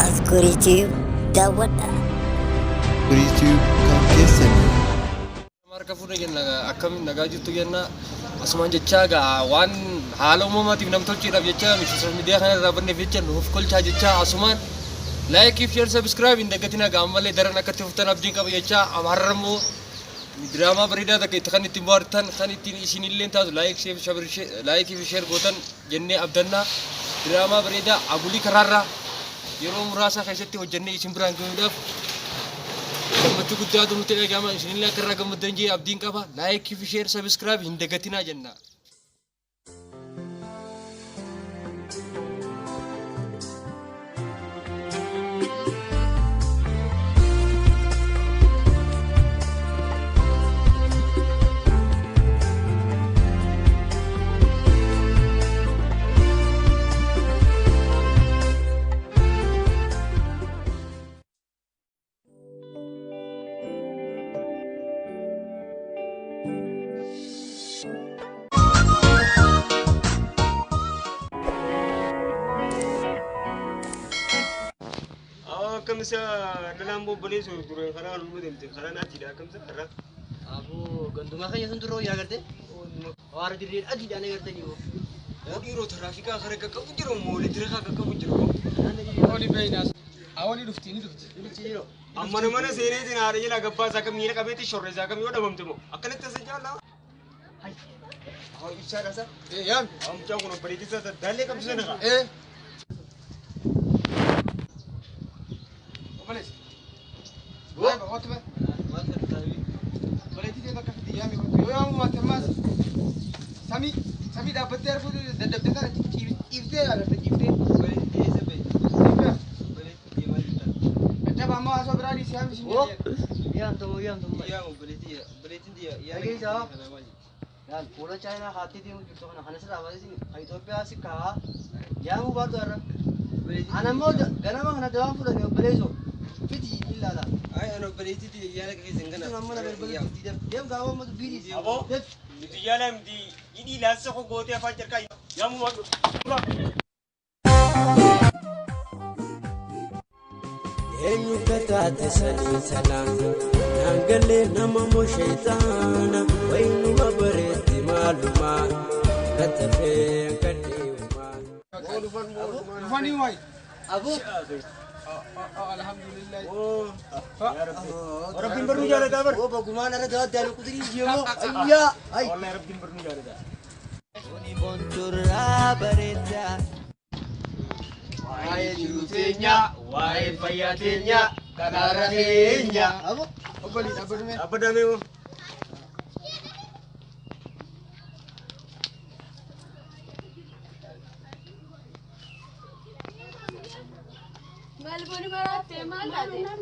Ascurity daawwadha. Ascurity kan keessan. Marka fuudhee jenna akkamiin nagaa jirtu jenna asumaan jechaa gaa waan haala uumamaatiif namtolcheedhaaf jecha sooshaal miidiyaa kana irraa banneef jecha nuuf kolchaa jechaa asumaan laayikii fi sabskiraayib hin daggatina gaa ammallee daran akkatti fuftan abdiin qaba jechaa har'ammoo diraamaa bareedaa takka itti kan ittiin bohaartan kan ittiin isinillee taatu laayikii fi sheer gootan jennee abdannaa diraamaa bareedaa agulii karaarraa yeroo muraasa keessatti hojjennee isin biraan gahuudhaaf gammachuu guddaatu nuti eegama isinillee akka irraa gammaddan jee abdiin qaba laayikii fi sheer sabskiraayib hin daggatinaa jenna. كم سا نلام بوليس ودور خلنا نمدين خلنا نأتي ده كم سا خلا أبو قندوما خير سندرو يا كرتة وارد الريل أجي أنا كرتة نيو أودي رو ترافيكا خير كم وجرو مولي تريخا كم وجرو أولي بيناس أولي رفتيني يو أما نمنا سيني زين عارجي لا قبّا ساكم مينا كبيتي شوري ساكم يودا بمتمو أكنت تسجل لا هاي هاي إيشارة سا إيه يام أم جاو كنا بريتي سا دالي كم سنة إيه بلش والله بقول تبى بلشتي تبى كيف ديامي كنت يوم ما تماس سامي دابت تعرفوا دبت كذا إفتى على إفتى بلتي سبي بلتي ما جدا أنت بام ما أسوأ برادي سامي شنو يا أنتم يا بلتي دي يا أجي جاو यार पूरा चाइना खाती थी मुझे तो खाने से आवाज़ सी इथियोपिया से कहा या वो बात कर रहा أنا مو أنا ما أنا دوام فلان يوم بليزو فيدي إلا لا أنا بلتي دي يا لك هي زنقنا أنا ما أنا بليزو يوم قاوم ما تبيني أبو itu jalan di ini langsung kok gote fajar kai yang mau Eenyu kataate sanii salaan naangalee nama moo sheeyxaana waynuma bareetti maalumaa katafee kadheemaa. فاني واي أبو الحمد لله orang timber ni jalan kabar वो भगवान अरे दाद दाल कुदरी जीवो अय्या ay orang Arab timber ni jalan dah Oni bonturraa bareedaa. waa'ee jiru teenya waa'ee fayyaa teenya kanaarra keenya أبو obbolii dhaabbatame apa dah memo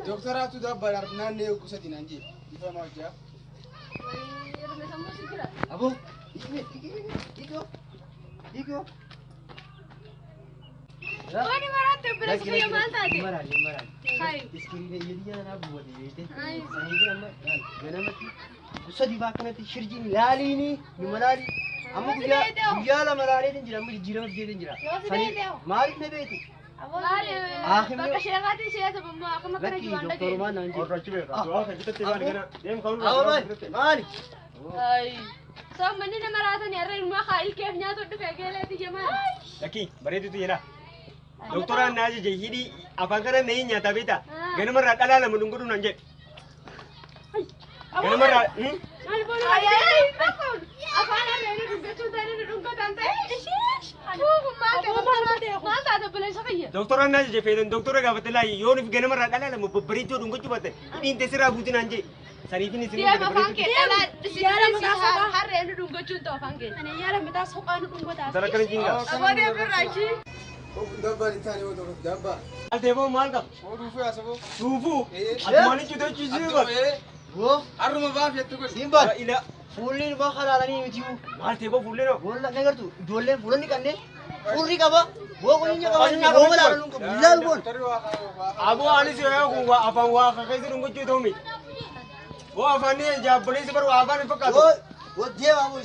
doktoraatu dabbaadhaaf naannee eegusati naan jee ifa maajjaa أبو إيكو إيكو Wani marate beres kaya malta de. مرحلة Hai. إسكرين يدي أنا أبو ودي بيته أنا أما جنامتي بسدي باكنا تشرجين لاليني نملالي أما بيا لا ملالي تنجرا مش جيران بيا تنجرا ماري نبيتي آخر Baka syekati siya sa bumma ako لكي makarajuan دكتور lagi. ما نانجي orang cuci doa kita tiba ni kena dem kau أبو مالي Ay. So mani na marata ni arin mga kailkef niya to do kagele ti jaman. laki beri itu ya doktoran naji je hidi apa kana nahi nyata beta gana marra dalala menunggu dulu nanje gana marra Ay bono ay ay. Afana rene rubetu dane rungko tante. Aduh mata ada boleh sakit. doktoran naji je fedan doktora ga batala yoni gana marra dalala mu beri itu dunggu cubate ini intesira butin nanje sarifin sini Dia mafangke. Yara mata har rene rungko chunto fangke. Ane yara mata sokanu rungko ta. Tara kena jingga. Abo dia beraji. dabbaadhi taane yoo tokko dabbaa Altebo malka oo dhuufuu yaasaboo sufu Eh. atmani cuci cuci ba वो harruma baaf jettu kun symbol ila फूलिन बाखर आला नहीं मिथियो altebo fulero बोल ना कर तू डोले फूलन निकालने फूली का बा वो कोई नहीं का वो वाला उनको बिलाल बोल tarri waa kaa abu ani sih ya aku apa gua kakek sih nunggu cuci tomi gua apa nih jawab beli sebaru apa nih pekat वो जे बाबू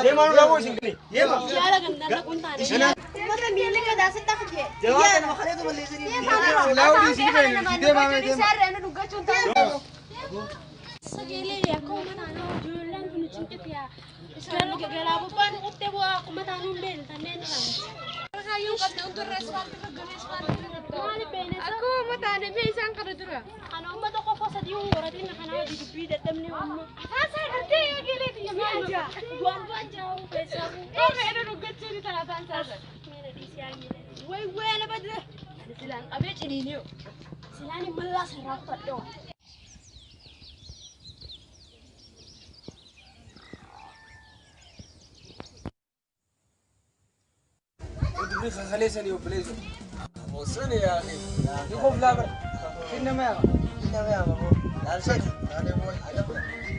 dia mau lagu sini dia mah Yara ganda na kunta. أنا ميلي كذا ستة جواب أنا خليته ولا يزني لا ودي سيبه دي ما بدي سر أنا نقول شو تاني سجلي يا كم أنا جولان كل شيء كتيا إسرائيل كجلا أبو بان أتبوا كم تانون بين تانين kan kayu kan untuk respon ke garis aku mau tanya bisa angkat dulu karena umma tuh kok fosa diung berarti nak karena di dubi datam nih umma saya ngerti ya gini dia aja juan jauh besok oh ada rugat cerita tanah saya mana di siang ini woi apa dah silang abis ini nih silang ini melas rapat dong خليه سني وبليز وصلني يا اخي يقوم لا بر انما يا ابو لا شيء انا بقول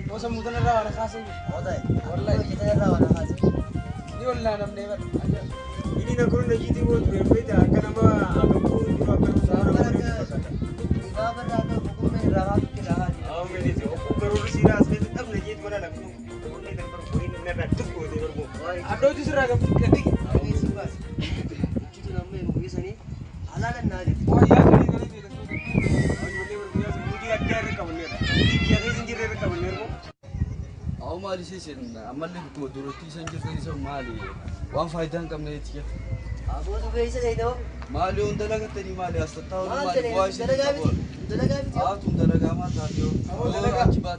وصل مدن الرا وانا خاصي والله كده الرا وانا خاصي دي ولا انا من يبر ini nak kurang lagi tu buat berbeda kerana apa pun dua perusahaan Babar रात को बुक में रहा कि रहा मैंने जो करोड़ सीरा असली तब लगी तो मना लगता है इधर पर कोई नहीं रहा तो कोई नहीं पर अब दो दूसरा का कभी अभी सुबह कितने नंबर मूवी सनी अलग ना दे वो यार कहीं कहीं दे और बोले और बिया से मुझे अच्छा रे कबल नहीं क्या कहीं जिंदगी रे कबल नहीं को أو مالي سيسن أما اللي بتو دروتي سنجر تنسى مالي وان فايدان كم نيتيا अब वो तो कैसे दे दो مالي وندلك تاني مالي أستطاع ما مالي ترى وايش دلقا تم دلقا ما تاديو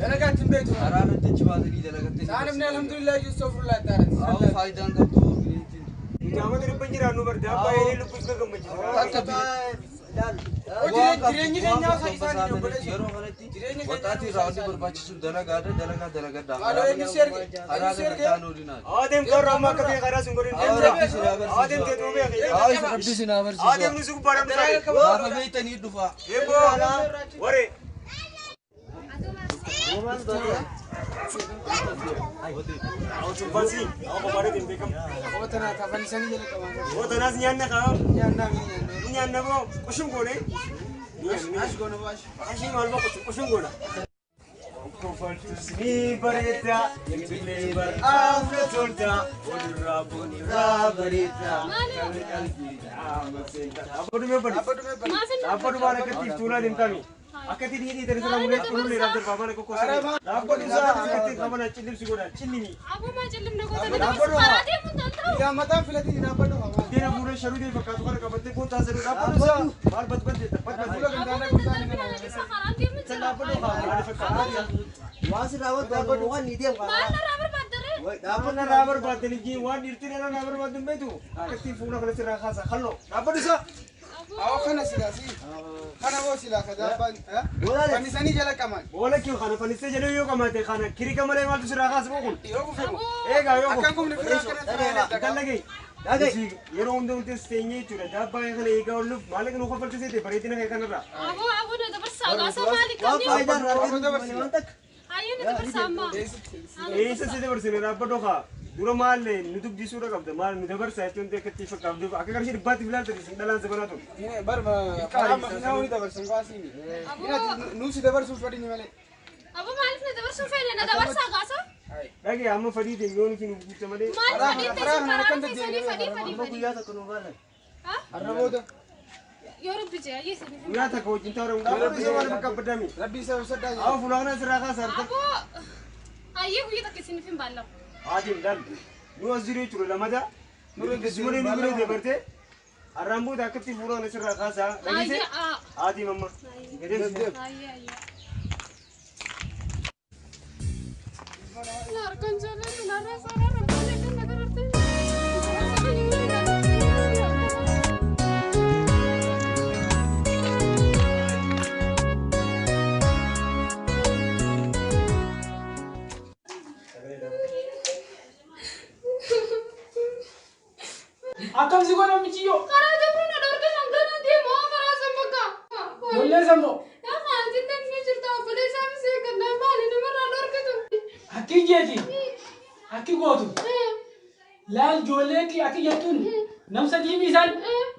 دلقا تنبيتو أرانا تجباد لي دلقا تاني أنا من الحمد لله يوسف الله تعالى أو فايدان كم تو بنيتي जामा तेरे पंजरा नु बरदा पाए ले लुकुस का गम बची jireenyi keenya osoo isaan hin obboleessu yeroo kanatti wataati raawwanni barbaachisu dalagaa Haaloo eenyusi erge haraara gataan oolinaati आदम कर रामा कभी खरा सुंगोरी आदम के तो में rabbi sinaa barsiisa आदम नु सुख पारम सारे gaafa beeytanii dhufa ये बो वरे मोबाइल दो आओ सुबसी आओ हमारे दिन देखम oo tanaa tafanisanii jala qaban वो तनास न्यान का nyaannaa fi न्यान ना वो कुशुम कोने ash goona baash आशी मालवा कुशुम कोना Kofaltusni barita, yekile bar afra tolta, odura bonira barita, kami alkita amasenta. Apa tu memang? Apa tu mana ketik tula din kami? Akati ini dari sana mulai turun dari rantai bapa nak kosan. Apa tu sana ketik kamu nak cilim sugoda, cilim ni. aku mau cilim nak kau tapi dia pun tak tahu yaa mataan filati hin dhaabadhu qaba Dia mulai syaru dia fakkat orang kabar pun tak seru. Apa tu sana? Mal bat bat dia, bat bat fuula dia. gandaana guddaan kana sekarang dia pun Apa tu? Ada fakkat dia. वहां से रावत बाबू होगा नीचे mana rabar bandar Apa na rubber bat ni ji? Wan irti na rubber bat ni betu. Ketik funa kalau serah khasa. Hello. Apa tu sana? awo kana silaasi kana boo silaa kadaa fanisanii jala qaban Boleh क्यों खाना फलिस्ते जले यो कमाते खाना खिरी कमले वाल दूसरा खास वो कौन yoo gufemu एक आयो akkan kumni firaa kana निकल लगे ये रोम दे उनते स्टेंगे चुरा जब बाय खाने एक और लुक मालिक नो खबर से दे बड़ी दिन है खाना रा aku nak bersama malik kami फायदा रहा तक ayo nak bersama ऐसे से दे बरसे रा बडो खा दूर माल ले नुतुक जिसुरा कब दे माल नुदबर से तुम दे कत्ती फक कब दे आके कर सिर्फ बात बिलाल तेरी संदलान से बना तो ine bar na uni dabar sangaasini ina nuusi dabar suufadini male aku malik nak bersama nak bersama so लगे हम फड़ी दे योन की नुकुच मले malik fadi Fadi, tu sekarang fadi हमको किया था कोनो बार arrabooda yo rabbi je ayo sini उना था को चिंता रे उना पर से वाले कब बड़ा मी rabbi isa usaddaa आओ फुलाना से रखा sir aku ayo kita kesini film balap आदिम दल नु अजरी चुरा लमजा सुमरे नुगरे दे बरते अरंबू दाकती फुलाना से रखा सा लगी से ayo आदि मम्मा गदे ayo larkan jalan lara sara rabbi kan nagar arti akkam si godha michiyo Karena dia pun ada orang yang dah dia mau karena sempaka. Yolle sammo Ya kan, jadi ni cerita boleh saya sih kena balik nomor orang itu. hakki jeeti hakki gootu laal joollee ki akki jettuun namsa diimi isaan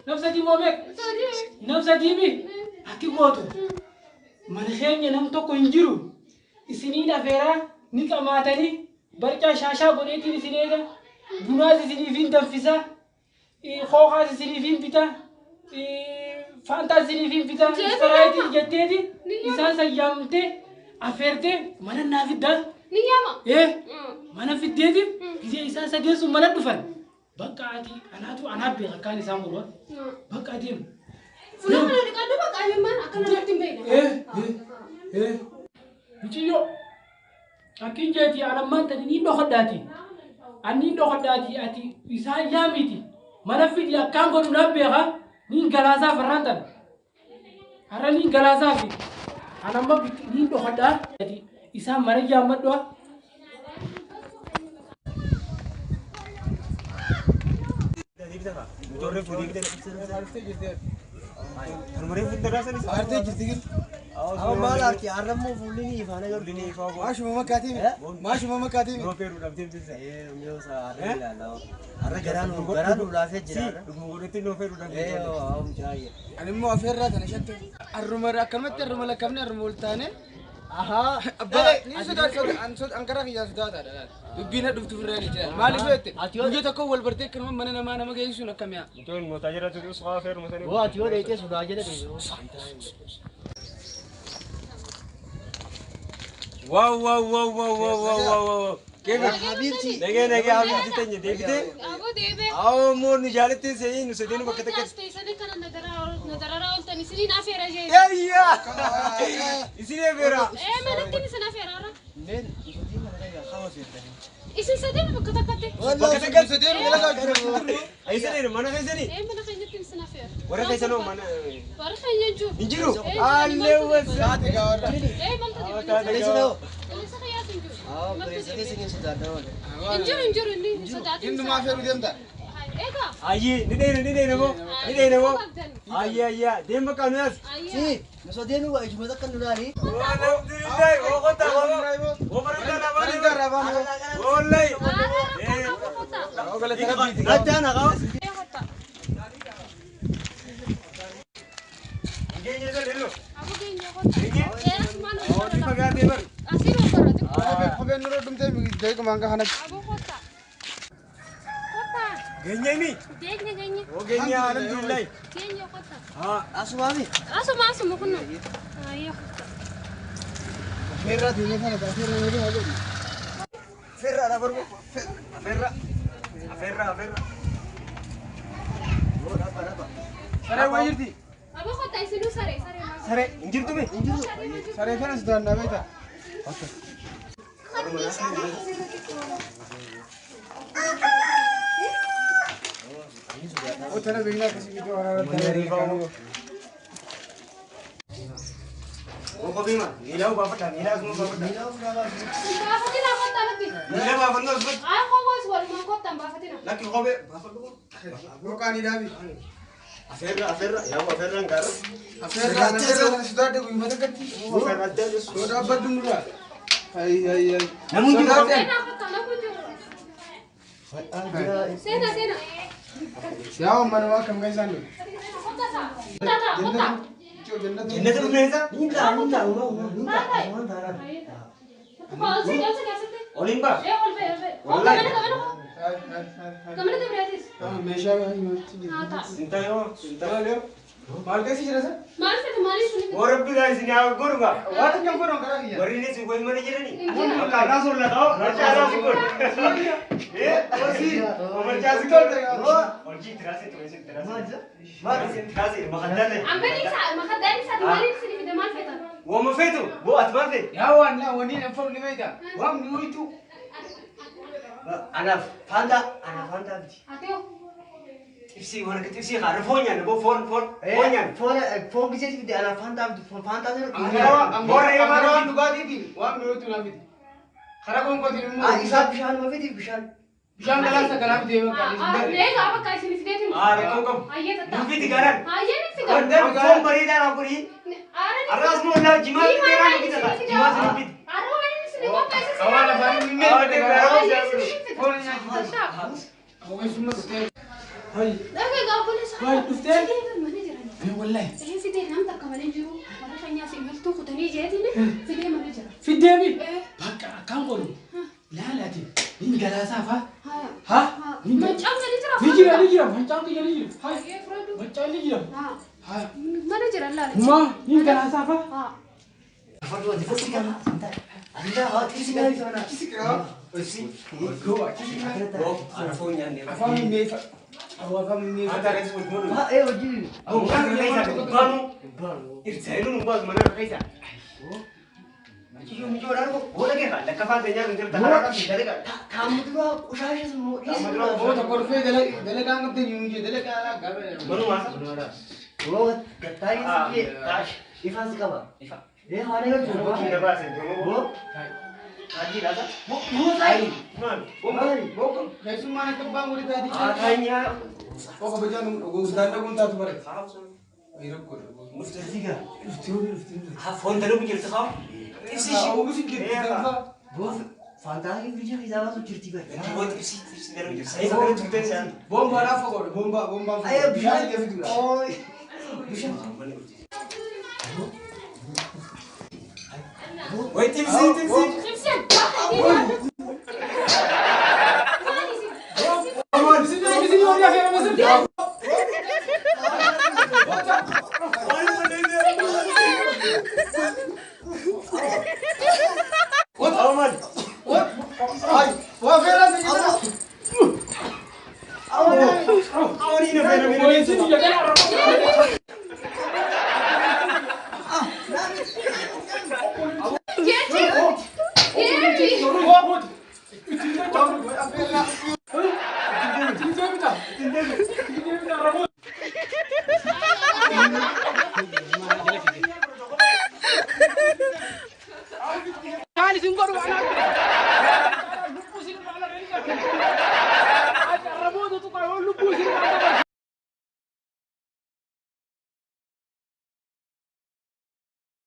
namsa diimoo beek Sorry. namsa diimi hakki gootu mana keenya nam tokko hin jiru isinii dhafeeraa ni qamaatanii barcaa shaashaa godheetiin isin eega bunaas isiniif hin danfisaa خوخة سريفين بتا فانتا سريفين بتا استرايتي جديدي إساسا يامتي أفرتي مانا نافدا نياما إيه مانا في الديدي كذا إساسا جالسوا مانا دفن بقى عادي أنا بيغا كان يسامروا بقى عادي فلان اللي قالوا بقى أيام ما أكلنا نكتم بينا إيه بيجيو أكيد جاتي على ما تدني نخداتي أني نخداتي أتي إسا ياميتي mana fidi akango nabega ni galaza farantana ara ni galaza fi anamba ni do khada ati isa mara jamadwa أو مالا كي عرمو فوليني فانا قبلني فوق ماشي ماما كاتيمي ماشي ماما كاتيمي روبيرو دابتين تنسى إيه ميوسا عرلا لا عرلا جرانو لا في جرا مغورتي روبيرو دابتين إيه أو مجاي أنا مو أفير أنا شكل الرمرة كمت الرملة كمنا الرمولتاني أها أبا نيسودات أنسود أنكرا في ياسودات هذا بينا دفتر فراني جل مالي فيت يجي تكو والبرتك كمان من ما أنا ما جاي يسونا كم يا تون متاجرة تدوس خافير مثلا هو أتيو ده يتي سودا جل واو واو واو واو واو واو واو كيف حبيبتي نجي حبيبتي تاني ديبتي أبو ديبي أو مور نجالتي سيين نسدين بكتك استيسني كنا ندرا أول تاني سنين أفيرا جاي يا إسيني فيرا إيه ما نتني سنة أفيرا را إيش السدين بكتك بكتك سدين ولا كذا أي سنين ما أنا كيسني إيه ما نخلي نتني سنة أفيرا ورا كيسنو ما أنا ورا خلي نجو إنجرو الله وسعت كورا إيه ما نتني كيسنو لسه خيار نجو بريسة كيسنين سودا داون انجرو إني صدقت إنه ما فيرو ديم ده إيه كا أيه ندينا بو أيه ديم بكانوس سي مسودينو وإجمع ذاك النوراني الحمد لله وقتا وبركة ربنا والله أنا غاو Genyami. Dekne genye. O genya alhamdulillah. Genye kota. Ha, أسمعني Asu mukunu. Ayo. فرة دي مثلا فرة دي هذا ferra da borgo. Ferra. Sare wajirti. Abu kota isinu sare. Sare injirtu me. Sare kana sudah na beta. Okay. Oh, tara bigla kasi video orang tara. Oh, kopi mah. Nilau bapak dah. Nilau semua bapak dah. Bafatina kota lagi. Nilau bapak tu sebut. Ay kogo swal ma kota bafatina. Laki kopi. Bapak tu. Bukan ni dah. Aferra. Ya, aferra enggak. Aferra. Nanti sudah ada gimana kan? Aferra aja. Sudah apa dulu lah. Hai. Namun kita Sena kota lagu tu. Sena. siapa mana kam guys anu? Kota sa. Kota. Jannah tu mana sah? Ninta Kalau sih jangan sekali. Olimba. Olbe. Wallahi. Kamera tu berarti. Mesha Ata. Sinta yo. Mal kasi sila sah? Mari suni. Orang tu dah sini aku gurunga. What can you put on? Beri ni si koin mana jadi ni? Karena sur lah tau. Cara sikut. Masih. Macam sikut. Orji terasa tu esok terasa. Terasa. Makadar ni. Ambeni sa, makadani sa dimari sini video mal feta. Wo mafetu. Wo atman fe. Ya wan la wani na fam ni meda. Wam ni itu. Ana fanda. Ateo. Ipsi mana kita ipsi kar phone ni. Wo phone. فون كيسي بدي أنا فانتا Bore mana? tu gadi di. Wam ni itu nabi. Khara kon ko di mu. إسحاق بشان ما في بشان Bishan dalam segala dia kan. Nega apa kai sini video ni? Kom. Ayah tata. Dufi di kanan. Ayah ni sih. Phone beri dah aku ni. Ara ni. Aras mu lah jimat ni tera ni kita. Jimat ni. Ara ni sini kau kai sini. Awal apa ni me. Phone ni aja. Awal semua tu. هاي Nega kau boleh sah. هاي تفتح Mana jalan? اي والله Saya video nam tak kawan juru. Mana kanya sih tu kau tadi jadi ni. Video mana jalan? في الدبي Eh. بقى كان قولوا لا تي مين قال سافا Hai. ها Macam jadi cerah. في Lijira, macam tu jadi. Hai, macam lijira. Hai. Mana jalan lah? Uma, ini kan apa? Apa tu? Kisi kan? Anda kisi kan? Kisi kan? Kisi. Gua kisi kan? Oh, ada phone yang dia. Apa ini? Awak kami ni. Ada respon dulu. Ah, oji. Oh, kan kaisa banu. Irsailun bas mana kaisa. Cium orang ko. Bola ke kan? Lekafan tanya ntar tanah kan tidak kan? Kamu tu usahanya semua. Oh, tak perlu dele kan ngerti nyunji dele kan gawe. Manu masa? Oh, katai sih. Ifan sih kawan. Ifan. Hari kan Tunggu kita bahas itu. Oh, Haji rasa? oh saya. Man, bokong. Kaisa mana kebang udah tadi. Tanya. Oh, kebetulan gue sudah ada gunta tuh bare. Irap ko. Mustaziga. Ha phone terus mikir tuh kau. Isi sih. Oh, gue sih gitu. Bos, fantasi kerja kita masuk cerita kan. Buat isi terus mikir. Saya baru cerita sih. Bomba apa kok? Bomba. Ayo bisa gitu. Oh. Bisa. Wait, tim sih.